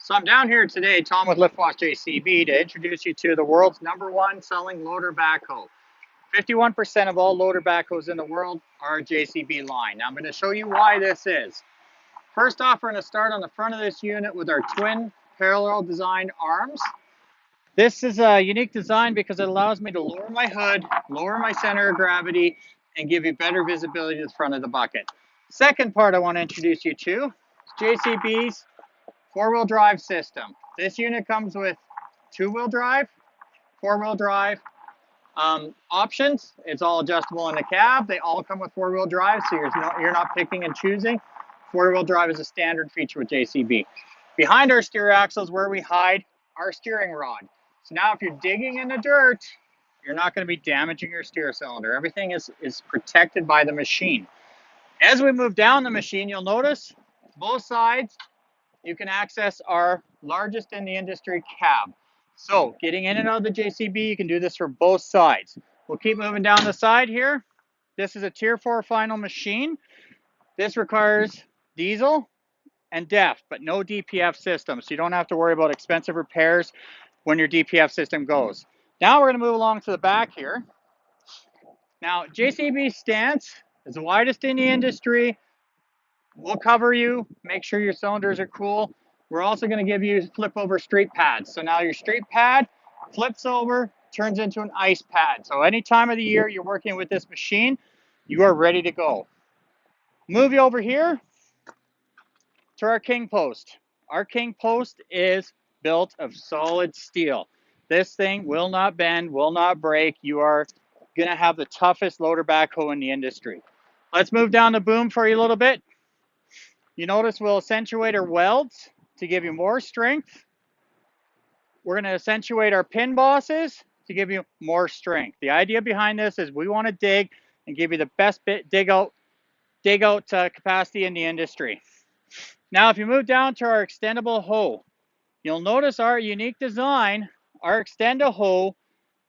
So I'm down here today, Tom with Liftboss Jcb, to introduce you to the world's #1 selling loader backhoe. 51% of all loader backhoes in the world are Jcb line. Now I'm going to show you why this is. First off, we're going to start on the front of this unit with our twin parallel design arms. This is a unique design because it allows me to lower my hood, lower my center of gravity, and give you better visibility to the front of the bucket. Second part I want to introduce you to is Jcb's four-wheel drive system. This unit comes with two-wheel drive, four-wheel drive options. It's all adjustable in the cab. They all come with four-wheel drive, so you're not picking and choosing. Four-wheel drive is a standard feature with Jcb. Behind our steer axle is where we hide our steering rod. So now if you're digging in the dirt, you're not going to be damaging your steer cylinder. Everything is protected by the machine. As we move down the machine, you'll notice both sides you can access our largest in the industry cab. So getting in and out of the Jcb, you can do this for both sides. We'll keep moving down the side here. This is a Tier 4 final machine. This requires diesel and DEF, but no DPF system, so you don't have to worry about expensive repairs when your DPF system goes. Now we're going to move along to the back here. Now, Jcb Stance is the widest in the industry. We'll cover you, make sure your cylinders are cool. We're also going to give you flip over street pads. So now your street pad flips over, turns into an ice pad. So any time of the year you're working with this machine, you are ready to go. Move you over here to our king post. Our king post is built of solid steel. This thing will not bend, will not break. You are going to have the toughest loader backhoe in the industry. Let's move down the boom for you a little bit. You notice we'll accentuate our welds to give you more strength. We're going to accentuate our pin bosses to give you more strength. The idea behind this is we want to dig and give you the best dig out capacity in the industry. Now, if you move down to our extendable hole, you'll notice our unique design. Our extendable hole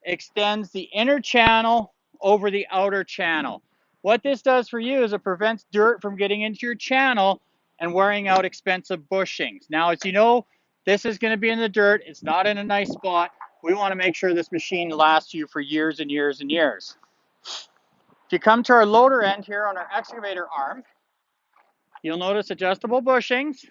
extends the inner channel over the outer channel. What this does for you is it prevents dirt from getting into your channel and wearing out expensive bushings. Now, as you know, this is going to be in the dirt. It's not in a nice spot. We want to make sure this machine lasts you for years and years and years. If you come to our loader end here on our excavator arm, you'll notice adjustable bushings.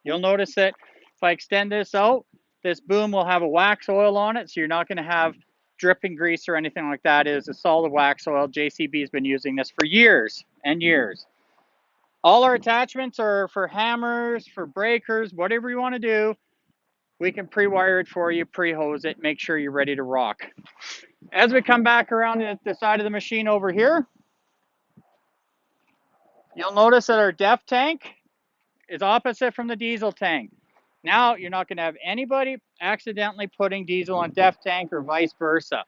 You'll notice that if I extend this out, this boom will have a wax oil on it, so you're not going to have dripping grease or anything like that. It is a solid wax oil. Jcb has been using this for years and years. All our attachments are for hammers, for breakers, whatever you want to do. We can pre-wire it for you, pre-hose it, make sure you're ready to rock. As we come back around the side of the machine over here, you'll notice that our DEF tank is opposite from the diesel tank. Now you're not going to have anybody accidentally putting diesel on DEF tank or vice versa.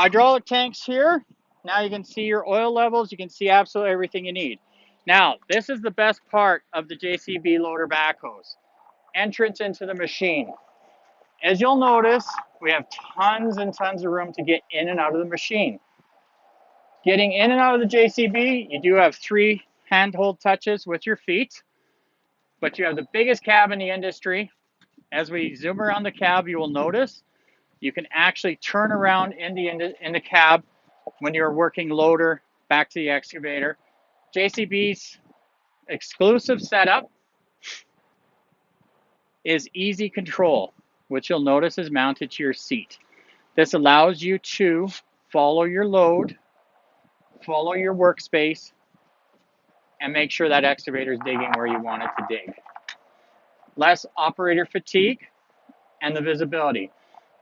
Hydraulic tanks here. Now you can see your oil levels. You can see absolutely everything you need. Now, this is the best part of the Jcb loader backhoes. Entrance into the machine. As you'll notice, we have tons and tons of room to get in and out of the machine. Getting in and out of the Jcb, you do have 3 handhold touches with your feet, but you have the biggest cab in the industry. As we zoom around the cab, you will notice you can actually turn around in the cab when you're working loader back to the excavator. Jcb's exclusive setup is easy control, which you'll notice is mounted to your seat. This allows you to follow your load, follow your workspace, and make sure that excavator is digging where you want it to dig. Less operator fatigue and the visibility.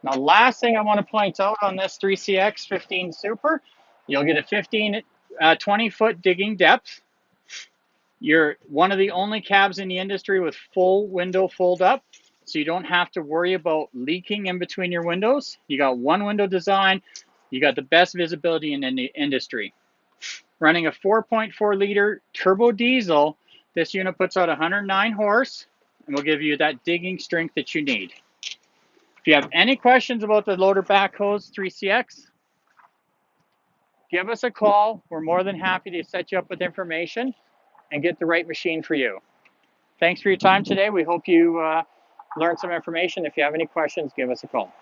Now, last thing I want to point out on this 3CX 15 Super, you'll get a 20-foot digging depth. You're one of the only cabs in the industry with full window fold up, so you don't have to worry about leaking in between your windows. You got one window design. You got the best visibility in the industry. Running a 4.4 liter turbo diesel, this unit puts out 109 horse and will give you that digging strength that you need. If you have any questions about the loader backhoes 3CX, give us a call. We're more than happy to set you up with information and get the right machine for you. Thanks for your time today. We hope you learn some information. If you have any questions, give us a call.